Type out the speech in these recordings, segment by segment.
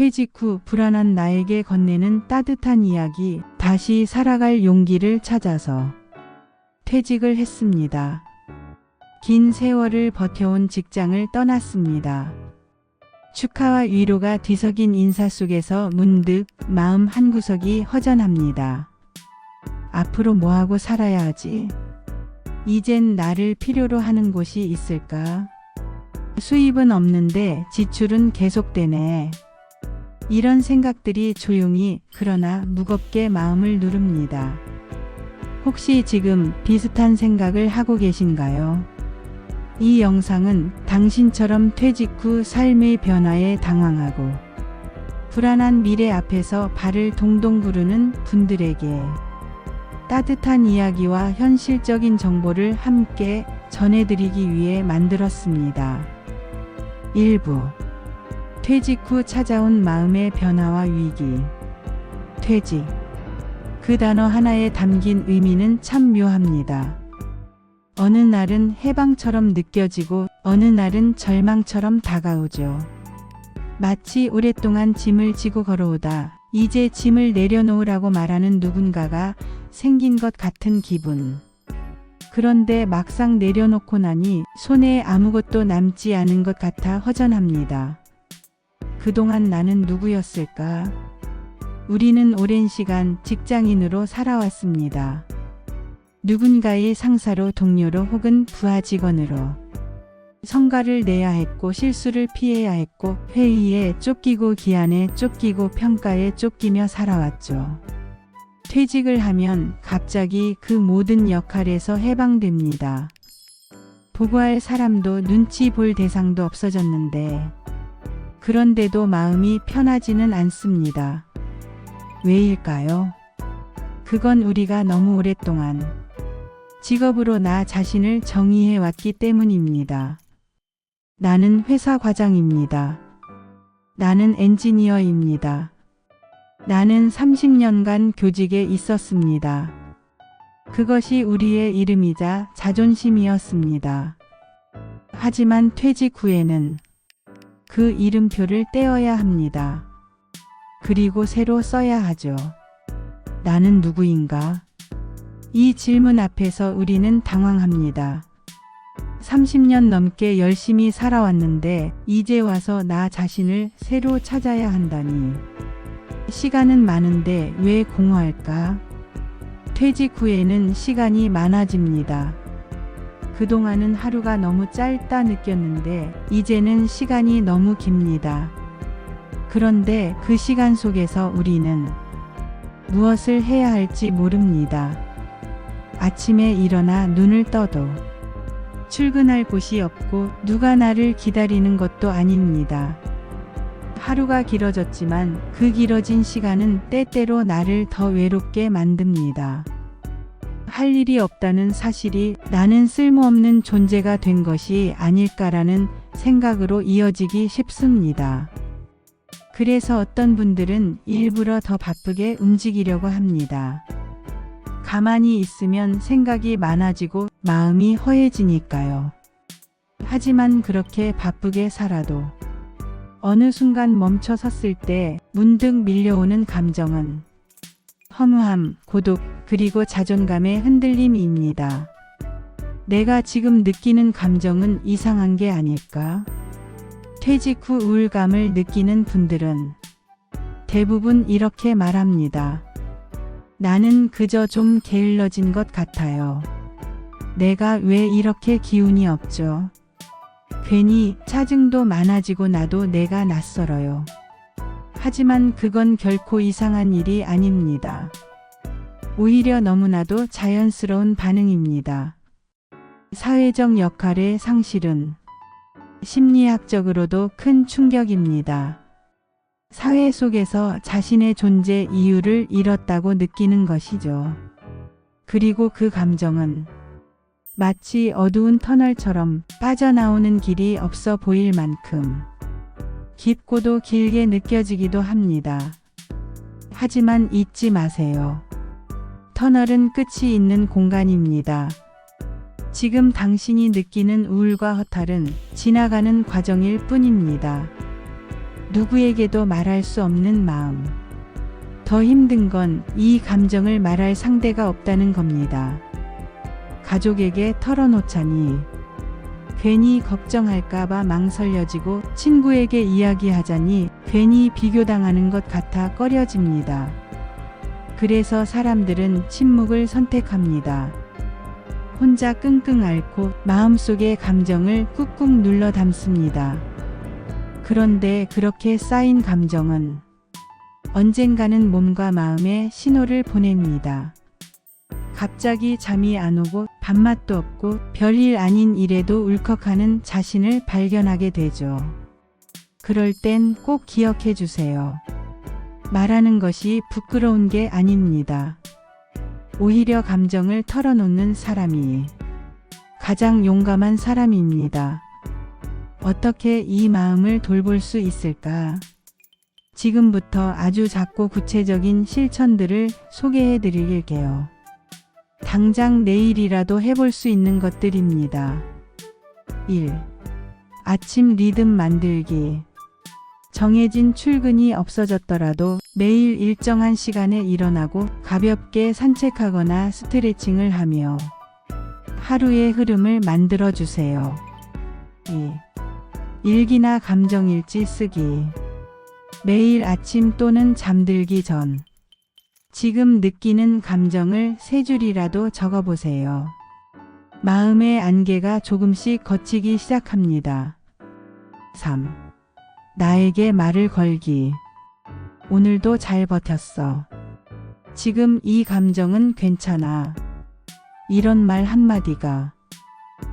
퇴직 후 불안한 나에게 건네는 따뜻한 이야기, 다시 살아갈 용기를 찾아서 퇴직을 했습니다. 긴 세월을 버텨온 직장을 떠났습니다. 축하와 위로가 뒤섞인 인사 속에서 문득 마음 한구석이 허전합니다. 앞으로 뭐하고 살아야 하지? 이젠 나를 필요로 하는 곳이 있을까? 수입은 없는데 지출은 계속되네. 이런 생각들이 조용히 그러나 무겁게 마음을 누릅니다. 혹시 지금 비슷한 생각을 하고 계신가요? 이 영상은 당신처럼 퇴직 후 삶의 변화에 당황하고 불안한 미래 앞에서 발을 동동 구르는 분들에게 따뜻한 이야기와 현실적인 정보를 함께 전해드리기 위해 만들었습니다. 1부 퇴직 후 찾아온 마음의 변화와 위기. 퇴직. 그 단어 하나에 담긴 의미는 참 묘합니다. 어느 날은 해방처럼 느껴지고 어느 날은 절망처럼 다가오죠. 마치 오랫동안 짐을 지고 걸어오다 이제 짐을 내려놓으라고 말하는 누군가가 생긴 것 같은 기분. 그런데 막상 내려놓고 나니 손에 아무것도 남지 않은 것 같아 허전합니다. 그동안 나는 누구였을까? 우리는 오랜 시간 직장인으로 살아왔습니다. 누군가의 상사로, 동료로 혹은 부하 직원으로 성과를 내야 했고 실수를 피해야 했고 회의에 쫓기고 기한에 쫓기고 평가에 쫓기며 살아왔죠. 퇴직을 하면 갑자기 그 모든 역할에서 해방됩니다. 보고할 사람도 눈치 볼 대상도 없어졌는데 그런데도 마음이 편하지는 않습니다. 왜일까요? 그건 우리가 너무 오랫동안 직업으로 나 자신을 정의해 왔기 때문입니다. 나는 회사 과장입니다. 나는 엔지니어입니다. 나는 30년간 교직에 있었습니다. 그것이 우리의 이름이자 자존심이었습니다. 하지만 퇴직 후에는 그 이름표를 떼어야 합니다. 그리고 새로 써야 하죠. 나는 누구인가? 이 질문 앞에서 우리는 당황합니다. 30년 넘게 열심히 살아왔는데 이제 와서 나 자신을 새로 찾아야 한다니. 시간은 많은데 왜 공허할까? 퇴직 후에는 시간이 많아집니다. 그동안은 하루가 너무 짧다 느꼈는데 이제는 시간이 너무 깁니다. 그런데 그 시간 속에서 우리는 무엇을 해야 할지 모릅니다. 아침에 일어나 눈을 떠도 출근할 곳이 없고 누가 나를 기다리는 것도 아닙니다. 하루가 길어졌지만 그 길어진 시간은 때때로 나를 더 외롭게 만듭니다. 할 일이 없다는 사실이 나는 쓸모없는 존재가 된 것이 아닐까라는 생각으로 이어지기 쉽습니다. 그래서 어떤 분들은 일부러 더 바쁘게 움직이려고 합니다. 가만히 있으면 생각이 많아지고 마음이 허해지니까요. 하지만 그렇게 바쁘게 살아도 어느 순간 멈춰 섰을 때 문득 밀려오는 감정은 허무함, 고독, 그리고 자존감의 흔들림입니다. 내가 지금 느끼는 감정은 이상한 게 아닐까? 퇴직 후 우울감을 느끼는 분들은 대부분 이렇게 말합니다. 나는 그저 좀 게을러진 것 같아요. 내가 왜 이렇게 기운이 없죠? 괜히 짜증도 많아지고 나도 내가 낯설어요. 하지만 그건 결코 이상한 일이 아닙니다. 오히려 너무나도 자연스러운 반응입니다. 사회적 역할의 상실은 심리학적으로도 큰 충격입니다. 사회 속에서 자신의 존재 이유를 잃었다고 느끼는 것이죠. 그리고 그 감정은 마치 어두운 터널처럼 빠져나오는 길이 없어 보일 만큼 깊고도 길게 느껴지기도 합니다. 하지만 잊지 마세요. 터널은 끝이 있는 공간입니다. 지금 당신이 느끼는 우울과 허탈은 지나가는 과정일 뿐입니다. 누구에게도 말할 수 없는 마음. 더 힘든 건 이 감정을 말할 상대가 없다는 겁니다. 가족에게 털어놓자니 괜히 걱정할까봐 망설여지고 친구에게 이야기하자니 괜히 비교당하는 것 같아 꺼려집니다. 그래서 사람들은 침묵을 선택합니다. 혼자 끙끙 앓고 마음속의 감정을 꾹꾹 눌러 담습니다. 그런데 그렇게 쌓인 감정은 언젠가는 몸과 마음에 신호를 보냅니다. 갑자기 잠이 안 오고 밥맛도 없고 별일 아닌 일에도 울컥하는 자신을 발견하게 되죠. 그럴 땐 꼭 기억해 주세요. 말하는 것이 부끄러운 게 아닙니다. 오히려 감정을 털어놓는 사람이 가장 용감한 사람입니다. 어떻게 이 마음을 돌볼 수 있을까? 지금부터 아주 작고 구체적인 실천들을 소개해 드릴게요. 당장 내일이라도 해볼 수 있는 것들입니다. 1. 아침 리듬 만들기. 정해진 출근이 없어졌더라도 매일 일정한 시간에 일어나고 가볍게 산책하거나 스트레칭을 하며 하루의 흐름을 만들어 주세요. 2. 일기나 감정일지 쓰기. 매일 아침 또는 잠들기 전 지금 느끼는 감정을 3줄이라도 적어보세요. 마음의 안개가 조금씩 걷히기 시작합니다. 3. 나에게 말을 걸기. 오늘도 잘 버텼어. 지금 이 감정은 괜찮아. 이런 말 한마디가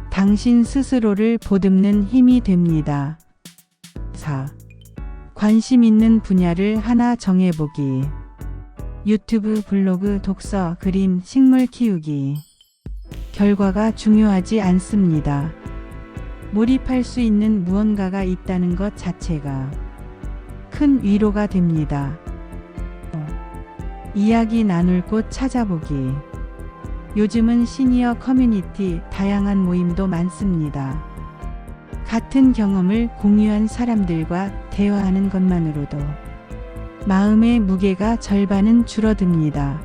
당신 스스로를 보듬는 힘이 됩니다. 4. 관심 있는 분야를 하나 정해보기. 유튜브, 블로그, 독서, 그림, 식물 키우기. 결과가 중요하지 않습니다. 몰입할 수 있는 무언가가 있다는 것 자체가 큰 위로가 됩니다. 이야기 나눌 곳 찾아보기. 요즘은 시니어 커뮤니티, 다양한 모임도 많습니다. 같은 경험을 공유한 사람들과 대화하는 것만으로도 마음의 무게가 절반은 줄어듭니다.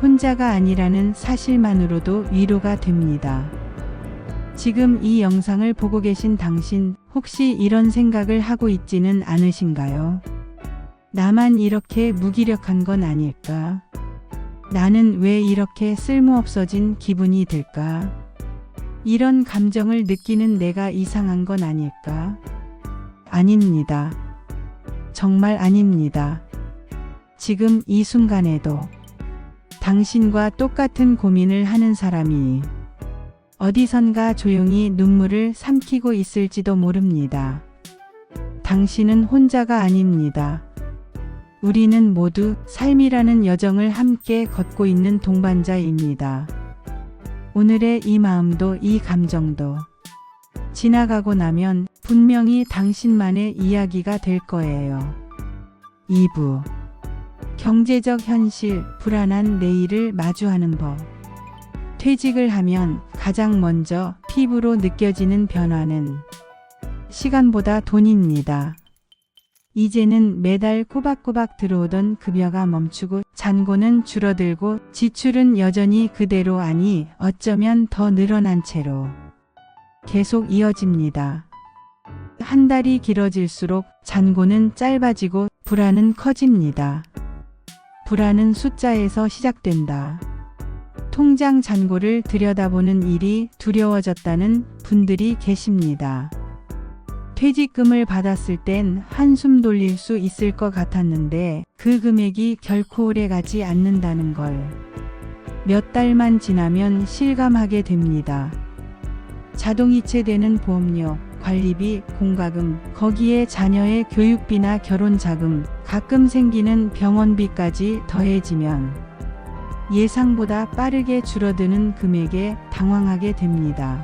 혼자가 아니라는 사실만으로도 위로가 됩니다. 지금 이 영상을 보고 계신 당신, 혹시 이런 생각을 하고 있지는 않으신가요? 나만 이렇게 무기력한 건 아닐까? 나는 왜 이렇게 쓸모없어진 기분이 들까? 이런 감정을 느끼는 내가 이상한 건 아닐까? 아닙니다. 정말 아닙니다. 지금 이 순간에도 당신과 똑같은 고민을 하는 사람이 어디선가 조용히 눈물을 삼키고 있을지도 모릅니다. 당신은 혼자가 아닙니다. 우리는 모두 삶이라는 여정을 함께 걷고 있는 동반자입니다. 오늘의 이 마음도 이 감정도 지나가고 나면 분명히 당신만의 이야기가 될 거예요. 2부. 경제적 현실, 불안한 내일을 마주하는 법. 퇴직을 하면 가장 먼저 피부로 느껴지는 변화는 시간보다 돈입니다. 이제는 매달 꼬박꼬박 들어오던 급여가 멈추고 잔고는 줄어들고 지출은 여전히 그대로, 아니 어쩌면 더 늘어난 채로 계속 이어집니다. 한 달이 길어질수록 잔고는 짧아지고 불안은 커집니다. 불안은 숫자에서 시작된다. 통장 잔고를 들여다보는 일이 두려워졌다는 분들이 계십니다. 퇴직금을 받았을 땐 한숨 돌릴 수 있을 것 같았는데 그 금액이 결코 오래 가지 않는다는 걸 몇 달만 지나면 실감하게 됩니다. 자동이체되는 보험료, 관리비, 공과금, 거기에 자녀의 교육비나 결혼자금, 가끔 생기는 병원비까지 더해지면 예상보다 빠르게 줄어드는 금액에 당황하게 됩니다.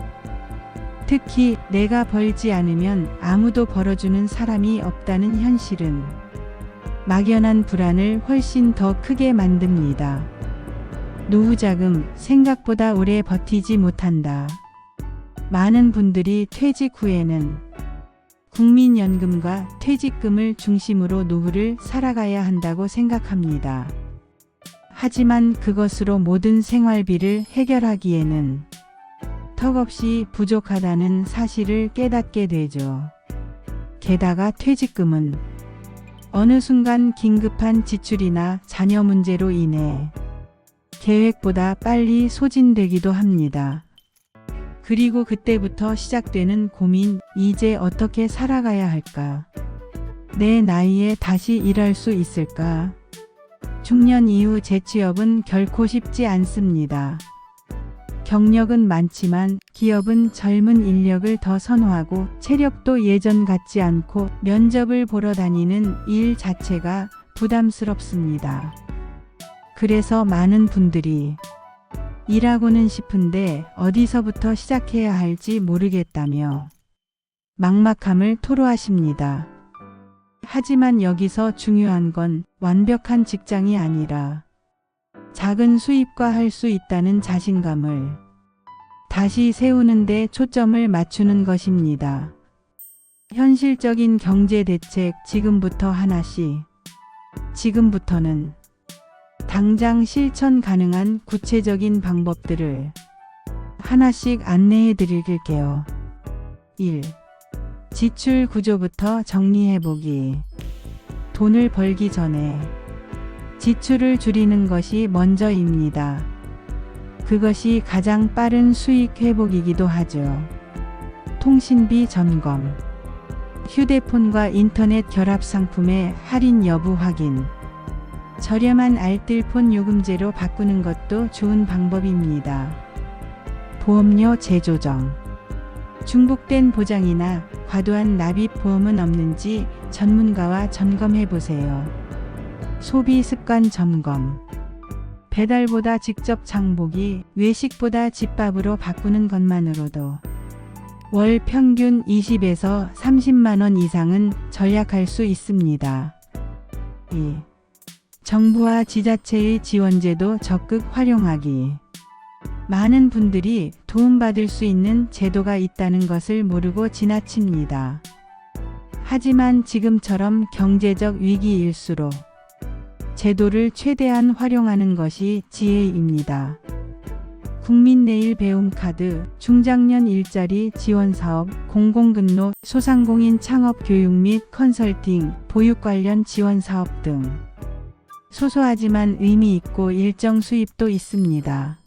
특히 내가 벌지 않으면 아무도 벌어주는 사람이 없다는 현실은 막연한 불안을 훨씬 더 크게 만듭니다. 노후자금, 생각보다 오래 버티지 못한다. 많은 분들이 퇴직 후에는 국민연금과 퇴직금을 중심으로 노후를 살아가야 한다고 생각합니다. 하지만 그것으로 모든 생활비를 해결하기에는 턱없이 부족하다는 사실을 깨닫게 되죠. 게다가 퇴직금은 어느 순간 긴급한 지출이나 자녀 문제로 인해 계획보다 빨리 소진되기도 합니다. 그리고 그때부터 시작되는 고민, 이제 어떻게 살아가야 할까? 내 나이에 다시 일할 수 있을까? 중년 이후 재취업은 결코 쉽지 않습니다. 경력은 많지만 기업은 젊은 인력을 더 선호하고 체력도 예전 같지 않고 면접을 보러 다니는 일 자체가 부담스럽습니다. 그래서 많은 분들이 일하고는 싶은데 어디서부터 시작해야 할지 모르겠다며 막막함을 토로하십니다. 하지만 여기서 중요한 건 완벽한 직장이 아니라 작은 수입과 할 수 있다는 자신감을 다시 세우는 데 초점을 맞추는 것입니다. 현실적인 경제 대책 지금부터 하나씩. 지금부터는 당장 실천 가능한 구체적인 방법들을 하나씩 안내해 드릴게요. 1. 지출 구조부터 정리해보기. 돈을 벌기 전에 지출을 줄이는 것이 먼저입니다. 그것이 가장 빠른 수익 회복이기도 하죠. 통신비 점검. 휴대폰과 인터넷 결합 상품의 할인 여부 확인. 저렴한 알뜰폰 요금제로 바꾸는 것도 좋은 방법입니다. 보험료 재조정. 중복된 보장이나 과도한 납입 보험은 없는지 전문가와 점검해보세요. 소비 습관 점검. 배달보다 직접 장보기, 외식보다 집밥으로 바꾸는 것만으로도 월 평균 20에서 30만 원 이상은 절약할 수 있습니다. 2. 정부와 지자체의 지원제도 적극 활용하기. 많은 분들이 도움받을 수 있는 제도가 있다는 것을 모르고 지나칩니다. 하지만 지금처럼 경제적 위기일수록 제도를 최대한 활용하는 것이 지혜입니다. 국민내일 배움카드, 중장년 일자리 지원사업, 공공근로, 소상공인 창업 교육 및 컨설팅, 보육 관련 지원사업 등 소소하지만 의미 있고 일정 수입도 있습니다.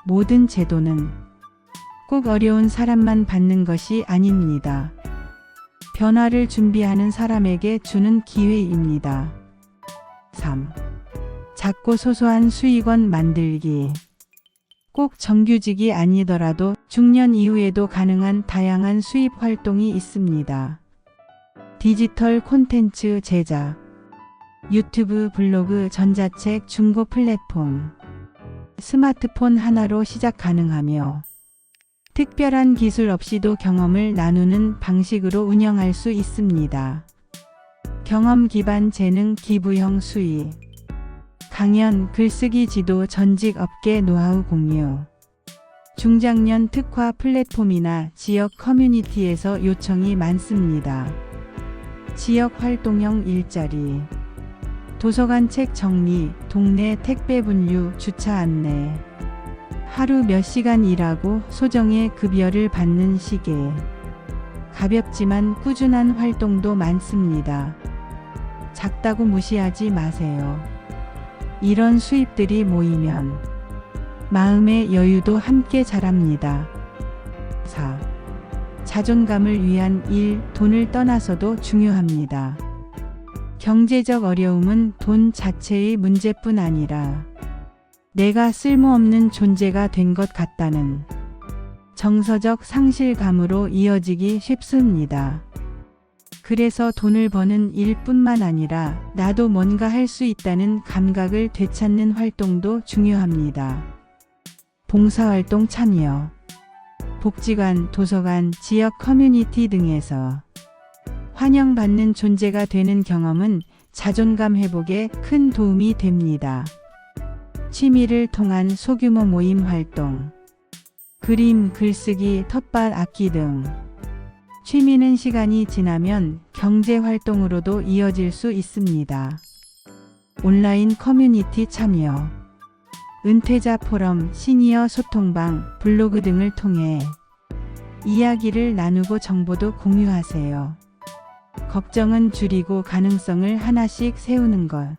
모든 제도는 꼭 어려운 사람만 받는 것이 아닙니다. 변화를 준비하는 사람에게 주는 기회입니다. 3. 작고 소소한 수익원 만들기. 꼭 정규직이 아니더라도 중년 이후에도 가능한 다양한 수입 활동이 있습니다. 디지털 콘텐츠 제작, 유튜브, 블로그, 전자책, 중고 플랫폼, 스마트폰 하나로 시작 가능하며 특별한 기술 없이도 경험을 나누는 방식으로 운영할 수 있습니다. 경험 기반 재능 기부형 수익. 강연, 글쓰기 지도, 전직 업계 노하우 공유. 중장년 특화 플랫폼이나 지역 커뮤니티에서 요청이 많습니다. 지역 활동형 일자리. 도서관 책 정리, 동네 택배 분류, 주차 안내. 하루 몇 시간 일하고 소정의 급여를 받는 시계. 가볍지만 꾸준한 활동도 많습니다. 작다고 무시하지 마세요. 이런 수입들이 모이면 마음의 여유도 함께 자랍니다. 4. 자존감을 위한 일, 돈을 떠나서도 중요합니다. 경제적 어려움은 돈 자체의 문제뿐 아니라 내가 쓸모없는 존재가 된 것 같다는 정서적 상실감으로 이어지기 쉽습니다. 그래서 돈을 버는 일뿐만 아니라 나도 뭔가 할 수 있다는 감각을 되찾는 활동도 중요합니다. 봉사활동 참여. 복지관, 도서관, 지역 커뮤니티 등에서 환영받는 존재가 되는 경험은 자존감 회복에 큰 도움이 됩니다. 취미를 통한 소규모 모임 활동. 그림, 글쓰기, 텃밭, 악기 등 취미는 시간이 지나면 경제 활동으로도 이어질 수 있습니다. 온라인 커뮤니티 참여, 은퇴자 포럼, 시니어 소통방, 블로그 등을 통해 이야기를 나누고 정보도 공유하세요. 걱정은 줄이고 가능성을 하나씩 세우는 것.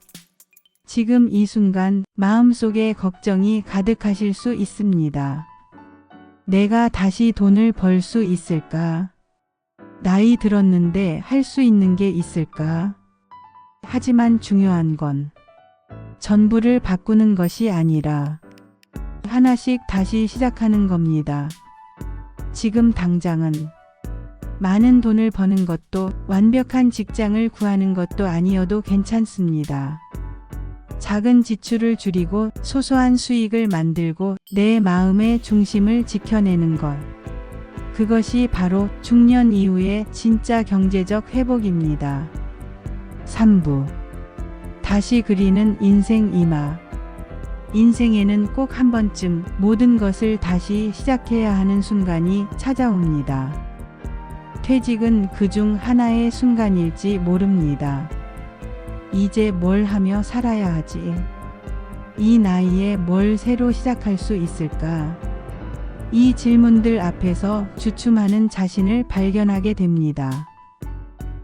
지금 이 순간 마음속에 걱정이 가득하실 수 있습니다. 내가 다시 돈을 벌 수 있을까? 나이 들었는데 할 수 있는 게 있을까? 하지만 중요한 건 전부를 바꾸는 것이 아니라 하나씩 다시 시작하는 겁니다. 지금 당장은 많은 돈을 버는 것도 완벽한 직장을 구하는 것도 아니어도 괜찮습니다. 작은 지출을 줄이고 소소한 수익을 만들고 내 마음의 중심을 지켜내는 것. 그것이 바로 중년 이후의 진짜 경제적 회복입니다. 3부. 다시 그리는 인생 이막. 인생에는 꼭 한 번쯤 모든 것을 다시 시작해야 하는 순간이 찾아옵니다. 퇴직은 그중 하나의 순간일지 모릅니다. 이제 뭘 하며 살아야 하지? 이 나이에 뭘 새로 시작할 수 있을까? 이 질문들 앞에서 주춤하는 자신을 발견하게 됩니다.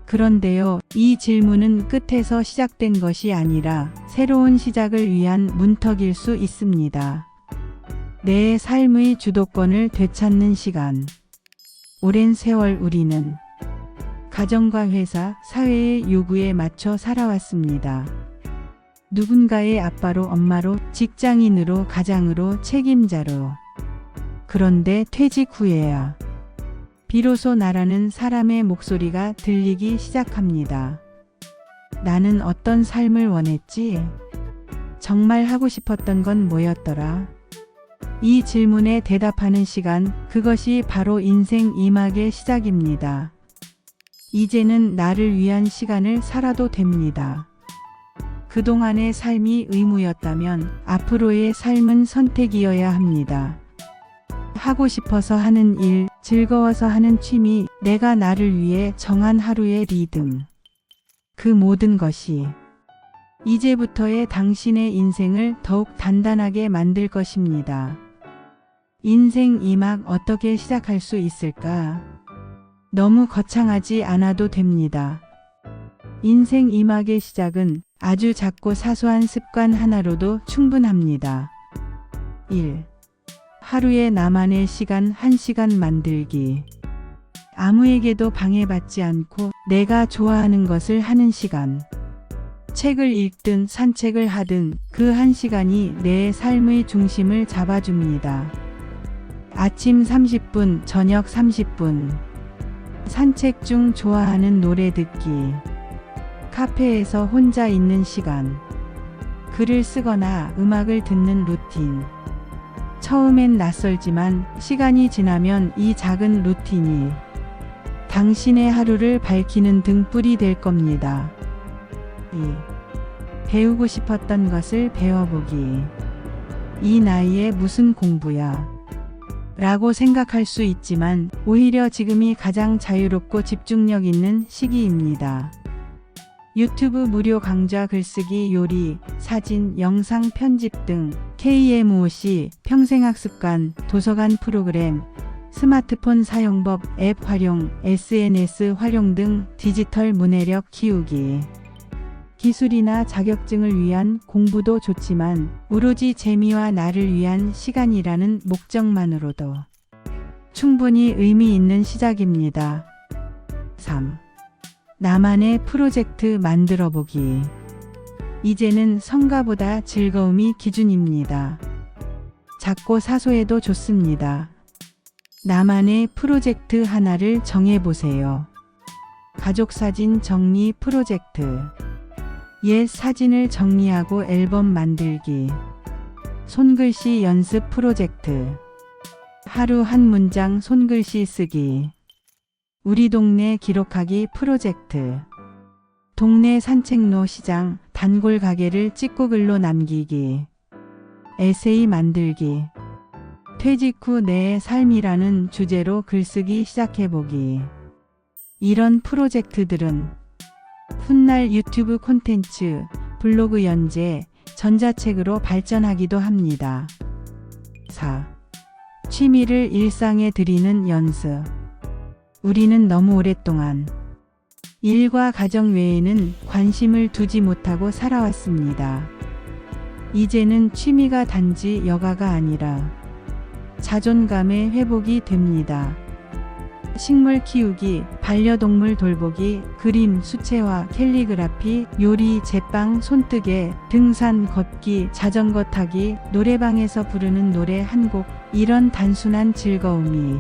그런데요, 이 질문은 끝에서 시작된 것이 아니라 새로운 시작을 위한 문턱일 수 있습니다. 내 삶의 주도권을 되찾는 시간. 오랜 세월 우리는 가정과 회사, 사회의 요구에 맞춰 살아왔습니다. 누군가의 아빠로, 엄마로, 직장인으로, 가장으로, 책임자로. 그런데 퇴직 후에야 비로소 나라는 사람의 목소리가 들리기 시작합니다. 나는 어떤 삶을 원했지? 정말 하고 싶었던 건 뭐였더라? 이 질문에 대답하는 시간, 그것이 바로 인생 이막의 시작입니다. 이제는 나를 위한 시간을 살아도 됩니다. 그동안의 삶이 의무였다면 앞으로의 삶은 선택이어야 합니다. 하고 싶어서 하는 일, 즐거워서 하는 취미, 내가 나를 위해 정한 하루의 리듬. 그 모든 것이 이제부터의 당신의 인생을 더욱 단단하게 만들 것입니다. 인생 이막 어떻게 시작할 수 있을까? 너무 거창하지 않아도 됩니다. 인생 이막의 시작은 아주 작고 사소한 습관 하나로도 충분합니다. 1. 하루에 나만의 시간 1시간 만들기. 아무에게도 방해받지 않고 내가 좋아하는 것을 하는 시간. 책을 읽든 산책을 하든 그 1시간이 내 삶의 중심을 잡아줍니다. 아침 30분, 저녁 30분. 산책 중 좋아하는 노래 듣기. 카페에서 혼자 있는 시간. 글을 쓰거나 음악을 듣는 루틴. 처음엔 낯설지만 시간이 지나면 이 작은 루틴이 당신의 하루를 밝히는 등불이 될 겁니다. 2. 배우고 싶었던 것을 배워보기. 이 나이에 무슨 공부야? 라고 생각할 수 있지만 오히려 지금이 가장 자유롭고 집중력 있는 시기입니다. 유튜브 무료 강좌, 글쓰기, 요리, 사진, 영상 편집 등 KMOC, 평생학습관, 도서관 프로그램, 스마트폰 사용법, 앱 활용, SNS 활용 등 디지털 문해력 키우기. 기술이나 자격증을 위한 공부도 좋지만 오로지 재미와 나를 위한 시간이라는 목적만으로도 충분히 의미 있는 시작입니다. 3. 나만의 프로젝트 만들어 보기. 이제는 성과보다 즐거움이 기준입니다. 작고 사소해도 좋습니다. 나만의 프로젝트 하나를 정해보세요. 가족사진 정리 프로젝트. 옛 사진을 정리하고 앨범 만들기. 손글씨 연습 프로젝트. 하루 한 문장 손글씨 쓰기. 우리 동네 기록하기 프로젝트. 동네 산책로, 시장, 단골 가게를 찍고 글로 남기기. 에세이 만들기. 퇴직 후 내 삶이라는 주제로 글쓰기 시작해보기. 이런 프로젝트들은 훗날 유튜브 콘텐츠, 블로그 연재, 전자책으로 발전하기도 합니다. 4. 취미를 일상에 들이는 연습. 우리는 너무 오랫동안 일과 가정 외에는 관심을 두지 못하고 살아왔습니다. 이제는 취미가 단지 여가가 아니라 자존감의 회복이 됩니다. 식물 키우기, 반려동물 돌보기, 그림, 수채화, 캘리그라피, 요리, 제빵, 손뜨개, 등산, 걷기, 자전거 타기, 노래방에서 부르는 노래 한 곡, 이런 단순한 즐거움이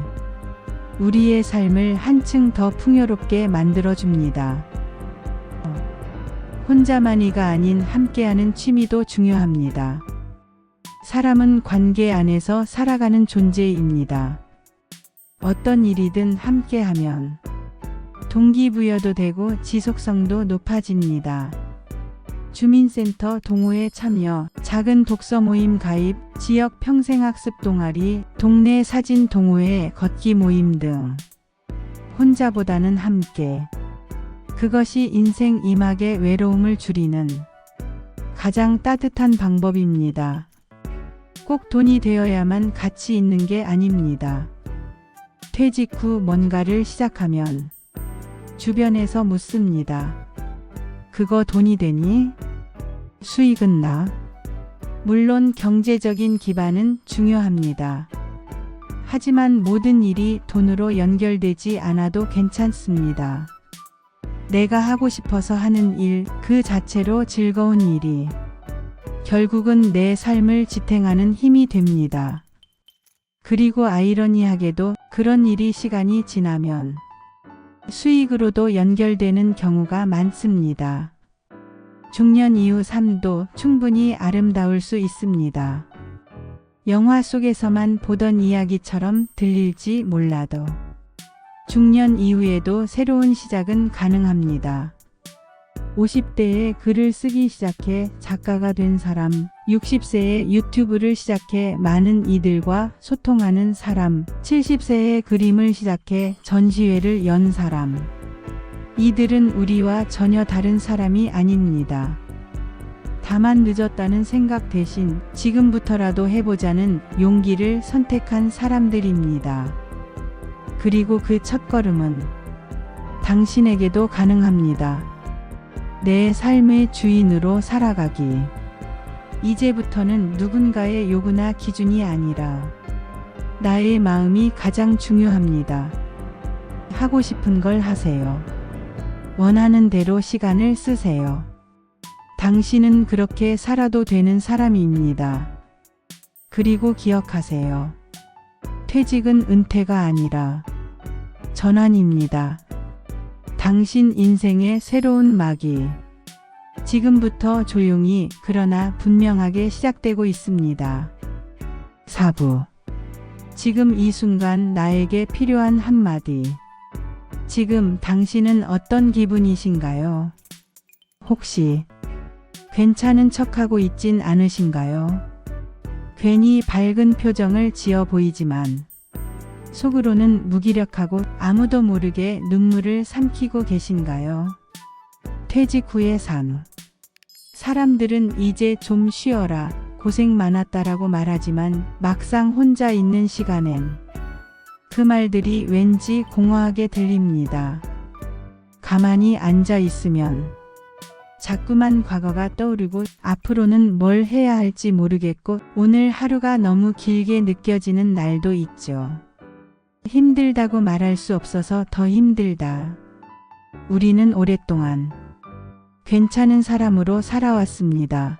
우리의 삶을 한층 더 풍요롭게 만들어줍니다. 혼자만이가 아닌 함께하는 취미도 중요합니다. 사람은 관계 안에서 살아가는 존재입니다. 어떤 일이든 함께하면 동기부여도 되고 지속성도 높아집니다. 주민센터 동호회 참여, 작은 독서 모임 가입, 지역 평생학습 동아리, 동네 사진 동호회, 걷기 모임 등 혼자보다는 함께. 그것이 인생 이막의 외로움을 줄이는 가장 따뜻한 방법입니다. 꼭 돈이 되어야만 가치 있는 게 아닙니다. 퇴직 후 뭔가를 시작하면 주변에서 묻습니다. 그거 돈이 되니? 수익은 나? 물론 경제적인 기반은 중요합니다. 하지만 모든 일이 돈으로 연결되지 않아도 괜찮습니다. 내가 하고 싶어서 하는 일, 그 자체로 즐거운 일이 결국은 내 삶을 지탱하는 힘이 됩니다. 그리고 아이러니하게도 그런 일이 시간이 지나면 수익으로도 연결되는 경우가 많습니다. 중년 이후 삶도 충분히 아름다울 수 있습니다. 영화 속에서만 보던 이야기처럼 들릴지 몰라도 중년 이후에도 새로운 시작은 가능합니다. 50대에 글을 쓰기 시작해 작가가 된 사람, 60세에 유튜브를 시작해 많은 이들과 소통하는 사람, 70세에 그림을 시작해 전시회를 연 사람. 이들은 우리와 전혀 다른 사람이 아닙니다. 다만 늦었다는 생각 대신 지금부터라도 해보자는 용기를 선택한 사람들입니다. 그리고 그 첫걸음은 당신에게도 가능합니다. 내 삶의 주인으로 살아가기. 이제부터는 누군가의 요구나 기준이 아니라 나의 마음이 가장 중요합니다. 하고 싶은 걸 하세요. 원하는 대로 시간을 쓰세요. 당신은 그렇게 살아도 되는 사람입니다. 그리고 기억하세요. 퇴직은 은퇴가 아니라 전환입니다. 당신 인생의 새로운 막이 지금부터 조용히 그러나 분명하게 시작되고 있습니다. 4부. 지금 이 순간 나에게 필요한 한마디. 지금 당신은 어떤 기분이신가요? 혹시 괜찮은 척하고 있진 않으신가요? 괜히 밝은 표정을 지어 보이지만 속으로는 무기력하고 아무도 모르게 눈물을 삼키고 계신가요? 퇴직 후의 삶. 사람들은 이제 좀 쉬어라, 고생 많았다라고 말하지만 막상 혼자 있는 시간엔 그 말들이 왠지 공허하게 들립니다. 가만히 앉아 있으면 자꾸만 과거가 떠오르고 앞으로는 뭘 해야 할지 모르겠고 오늘 하루가 너무 길게 느껴지는 날도 있죠. 힘들다고 말할 수 없어서 더 힘들다. 우리는 오랫동안 괜찮은 사람으로 살아왔습니다.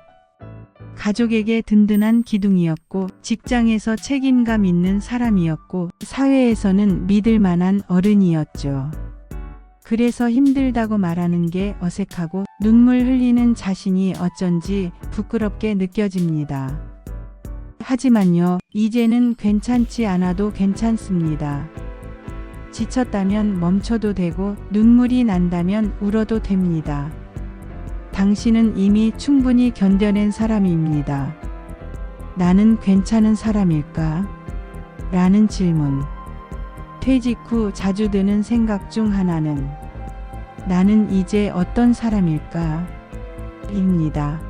가족에게 든든한 기둥이었고, 직장에서 책임감 있는 사람이었고, 사회에서는 믿을 만한 어른이었죠. 그래서 힘들다고 말하는 게 어색하고 눈물 흘리는 자신이 어쩐지 부끄럽게 느껴집니다. 하지만요, 이제는 괜찮지 않아도 괜찮습니다. 지쳤다면 멈춰도 되고 눈물이 난다면 울어도 됩니다. 당신은 이미 충분히 견뎌낸 사람입니다. 나는 괜찮은 사람일까? 라는 질문. 퇴직 후 자주 드는 생각 중 하나는 나는 이제 어떤 사람일까? 입니다.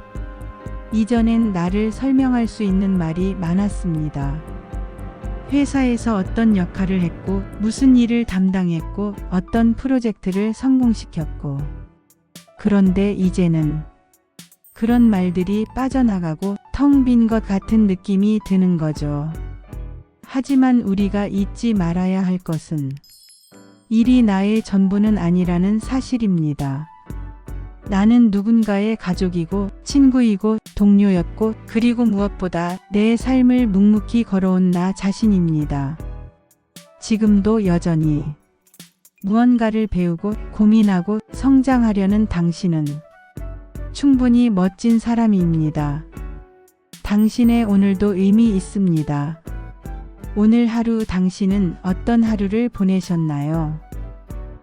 이전엔 나를 설명할 수 있는 말이 많았습니다. 회사에서 어떤 역할을 했고, 무슨 일을 담당했고, 어떤 프로젝트를 성공시켰고. 그런데 이제는 그런 말들이 빠져나가고 텅 빈 것 같은 느낌이 드는 거죠. 하지만 우리가 잊지 말아야 할 것은 일이 나의 전부는 아니라는 사실입니다. 나는 누군가의 가족이고 친구이고 동료였고, 그리고 무엇보다 내 삶을 묵묵히 걸어온 나 자신입니다. 지금도 여전히 무언가를 배우고 고민하고 성장하려는 당신은 충분히 멋진 사람입니다. 당신의 오늘도 의미 있습니다. 오늘 하루 당신은 어떤 하루를 보내셨나요?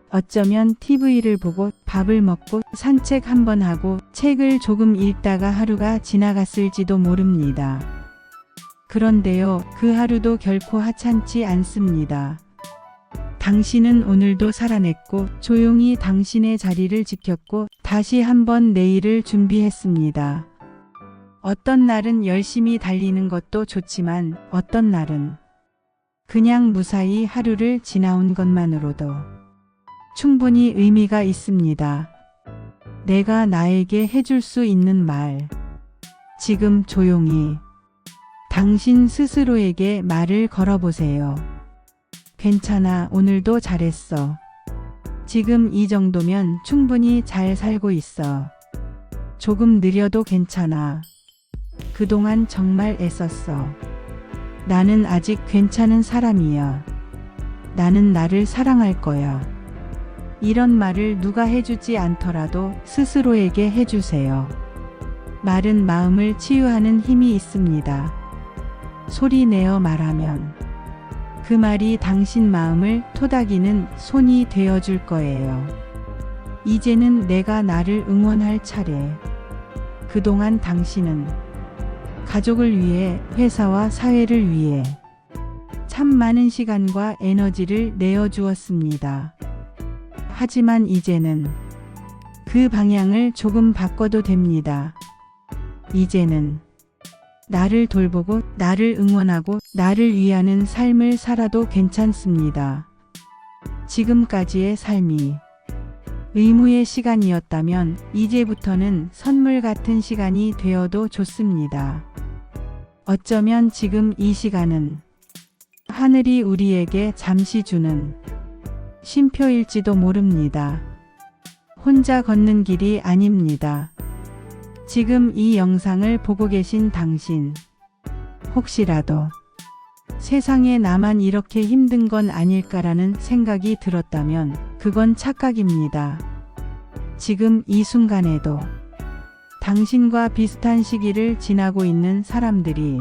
어쩌면 TV를 보고 밥을 먹고 산책 한번 하고 책을 조금 읽다가 하루가 지나갔을지도 모릅니다. 그런데요, 그 하루도 결코 하찮지 않습니다. 당신은 오늘도 살아냈고 조용히 당신의 자리를 지켰고 다시 한번 내일을 준비했습니다. 어떤 날은 열심히 달리는 것도 좋지만 어떤 날은 그냥 무사히 하루를 지나온 것만으로도 충분히 의미가 있습니다. 내가 나에게 해줄 수 있는 말. 지금 조용히 당신 스스로에게 말을 걸어보세요. 괜찮아, 오늘도 잘했어. 지금 이 정도면 충분히 잘 살고 있어. 조금 느려도 괜찮아. 그동안 정말 애썼어. 나는 아직 괜찮은 사람이야. 나는 나를 사랑할 거야. 이런 말을 누가 해주지 않더라도 스스로에게 해주세요. 마른 마음을 치유하는 힘이 있습니다. 소리 내어 말하면 그 말이 당신 마음을 토닥이는 손이 되어줄 거예요. 이제는 내가 나를 응원할 차례. 그동안 당신은 가족을 위해, 회사와 사회를 위해 참 많은 시간과 에너지를 내어주었습니다. 하지만 이제는 그 방향을 조금 바꿔도 됩니다. 이제는 나를 돌보고 나를 응원하고 나를 위하는 삶을 살아도 괜찮습니다. 지금까지의 삶이 의무의 시간이었다면 이제부터는 선물 같은 시간이 되어도 좋습니다. 어쩌면 지금 이 시간은 하늘이 우리에게 잠시 주는 쉼표일지도 모릅니다. 혼자 걷는 길이 아닙니다. 지금 이 영상을 보고 계신 당신, 혹시라도 세상에 나만 이렇게 힘든 건 아닐까라는 생각이 들었다면 그건 착각입니다. 지금 이 순간에도 당신과 비슷한 시기를 지나고 있는 사람들이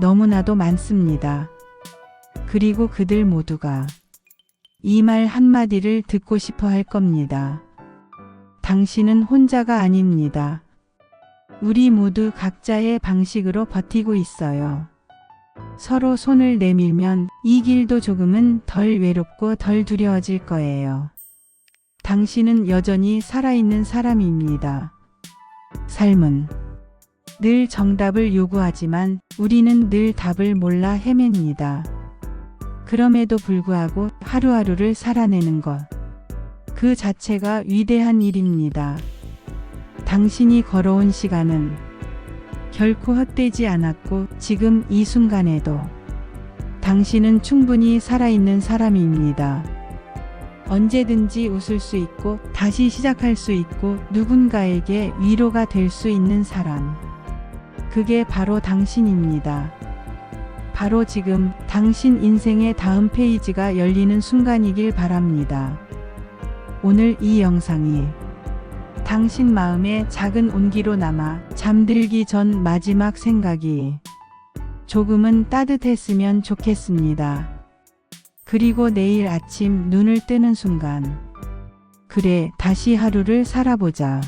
너무나도 많습니다. 그리고 그들 모두가 이 말 한마디를 듣고 싶어 할 겁니다. 당신은 혼자가 아닙니다. 우리 모두 각자의 방식으로 버티고 있어요. 서로 손을 내밀면 이 길도 조금은 덜 외롭고 덜 두려워질 거예요. 당신은 여전히 살아있는 사람입니다. 삶은 늘 정답을 요구하지만 우리는 늘 답을 몰라 헤맵니다. 그럼에도 불구하고 하루하루를 살아내는 것, 그 자체가 위대한 일입니다. 당신이 걸어온 시간은 결코 헛되지 않았고 지금 이 순간에도 당신은 충분히 살아있는 사람입니다. 언제든지 웃을 수 있고 다시 시작할 수 있고 누군가에게 위로가 될 수 있는 사람. 그게 바로 당신입니다. 바로 지금 당신 인생의 다음 페이지가 열리는 순간이길 바랍니다. 오늘 이 영상이 당신 마음에 작은 온기로 남아 잠들기 전 마지막 생각이 조금은 따뜻했으면 좋겠습니다. 그리고 내일 아침 눈을 뜨는 순간, 그래, 다시 하루를 살아보자.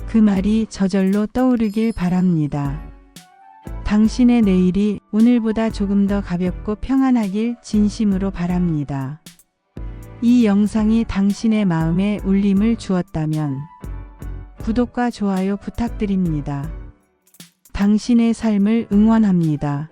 그 말이 저절로 떠오르길 바랍니다. 당신의 내일이 오늘보다 조금 더 가볍고 평안하길 진심으로 바랍니다. 이 영상이 당신의 마음에 울림을 주었다면 구독과 좋아요 부탁드립니다. 당신의 삶을 응원합니다.